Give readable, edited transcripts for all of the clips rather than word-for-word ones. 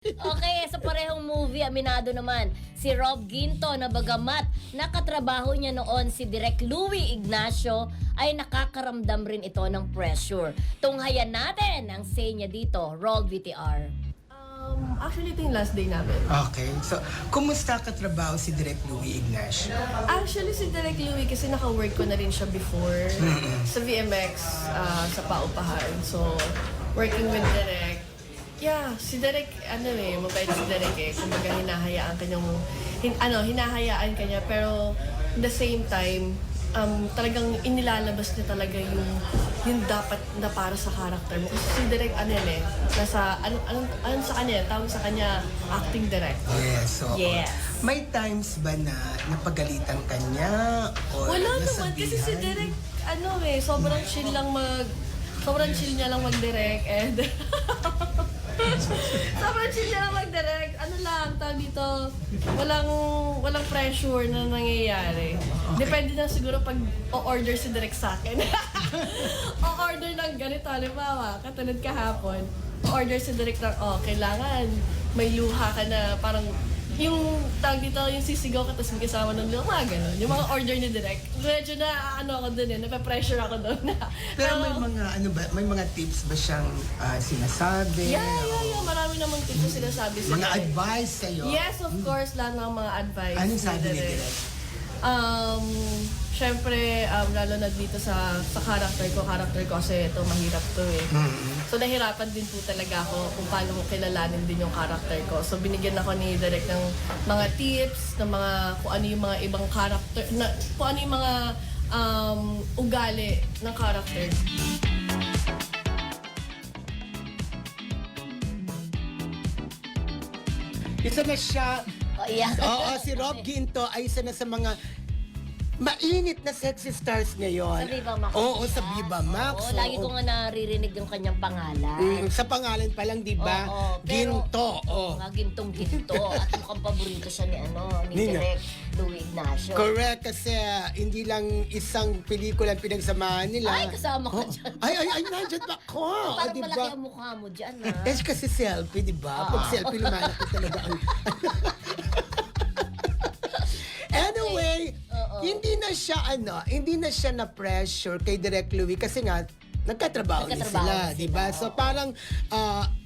Okay, sa parehong movie, aminado naman si Rob Ginto na bagamat nakatrabaho niya noon si Direk Louie Ignacio ay nakakaramdam rin ito ng pressure. Tunghayan natin ang say niya dito. Roll VTR. Actually, ito yung last day namin. Okay. So, kumusta katrabaho si Direk Louie Ignacio? Actually, si Direk Louie, kasi naka-work ko na rin siya before sa VMX, sa Paupahan. So, working with Direk. Yeah, si Direk, mabait si Direk eh. Kumbaga, hinahayaan kanya. Pero, at the same time, talagang inilalabas niya talaga yung dapat na para sa character mo. Kasi si Direk, nasa, sa kanya, tawag sa kanya, acting director. Yes. So, Yes. may times ba na napagalitan kanya? Or Wala naman, nasabihan? kasi si Direk, sobrang chill niya lang mag-direct and sobrang chill niya lang mag-direct. Tawag dito, walang pressure na nangyayari. Okay. Depende na siguro pag o-order si Direk sa akin. O-order ng ganito, halimbawa, katulad kahapon, o-order si Direk ng, kailangan may luha ka na parang yung tawag dito, yung sisigaw ka tapos may kasama ng luha, gano'n. Yung mga order ni Direk. Medyo ako dun nape-pressure ako dun. Pero may mga tips ba siyang sinasabi? Yeah. Marami namang tips na sinasabi si Mga Direk. advice sa'yo? Yes, of course, lahat ng mga advice. Anong sabi ni Direk. Direk? Syempre, lalo na dito sa character ko kasi ito, mahirap to eh. So, nahirapan din po talaga ako kung paano ko kilalanin din yung character ko. So, binigyan ako ni Direk ng mga tips, ng mga, kung ano yung mga ibang character, kung ano yung mga ugali ng character. Isa na siya. Yeah. Oo, si Rob Ginto ay isa na sa mga mainit na sexy stars ngayon. Sa Viva Max. Oo, sa Viva Max. Oo, lagi ko nga naririnig yung kanyang pangalan. Sa pangalan pa lang, di ba? Oo, pero- Ginto. Oh. Mga gintong-ginto. At mukhang paborito siya ni Nino. Direk Louie Ignacio. Correct, kasi hindi lang isang pelikula ang pinagsamahan nila. Ay, kasama ka dyan. Ay, nandyan pa ko. Parang Di ba? malaki ang mukha mo dyan, ha? Eh, kasi selfie, di ba? Pag selfie, lumalaki talaga ang... Anyway, hindi na siya na pressure kay Direk Louie kasi nga nagkatrabaho na sila, di ba? So parang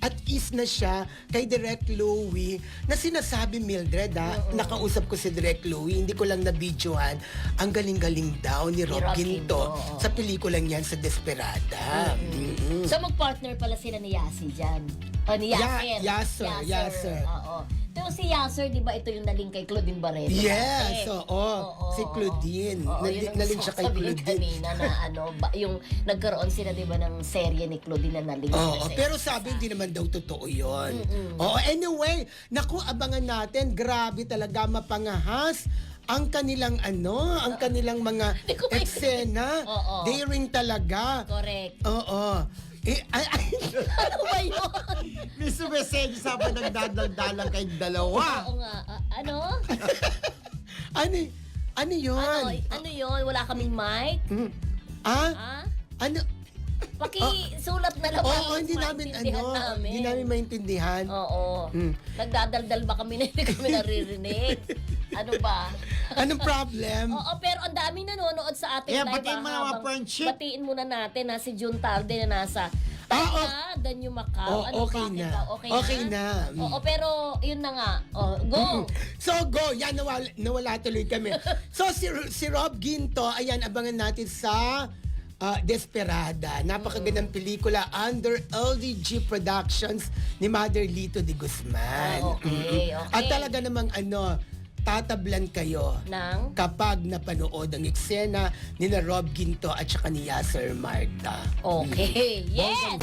at ease na siya kay Direk Louie na sinasabi, Mildred, nakausap ko si Direk Louie, hindi ko lang na-videohan, ang galing-galing daw ni Rob Ginto sa pelikulang yan sa Desperada. So mag-partner pala sila ni Yasi dyan. O ni Yasser. Yasser. Oo. Pero si Yasser, di ba ito yung naling kay Claudine Barreto? Yes, dati? si Claudine. Oo, yun ang Naling siya kay sasabihin Claudine. kanina na yung nagkaroon sila, di ba, ng serye ni Claudine na naling sila sa pero isa't sabi isa. hindi naman daw totoo yun. Anyway, naku, abangan natin. Grabe talaga mapangahas ang kanilang mga Hindi ko eksena. Oo. Daring talaga. Correct. Oo. Ano ba yun? May sumesenyo sa pa nagdadalang kayong dalawa. Oo nga. Ano? Ano yun? Ano yun? Wala kaming mic? Ah? Ha? Ano? Pakisulat na lang. Oo, hindi namin maintindihan. Oo. Nagdadaldal ba kami na hindi kami naririnig? Ano ba? Anong problem? Oo, pero ang daming nanonood sa ating Yeah, live. batiin mo na mga habang friendship. Batiin muna natin si June Talde na nasa Danyo Macau. Okay bakit na. ba? Okay na. Oo, pero yun na nga. Go! So go, yan nawala tuloy kami. So si Rob Ginto, ayan, abangan natin sa Desperada. Napakagandang pelikula under LDG Productions ni Mother Lito de Guzman. Okay. At talaga namang tatablan kayo Nang? kapag napanood ang eksena ni Rob Ginto at saka ni Yasser Marta. Okay. Yes!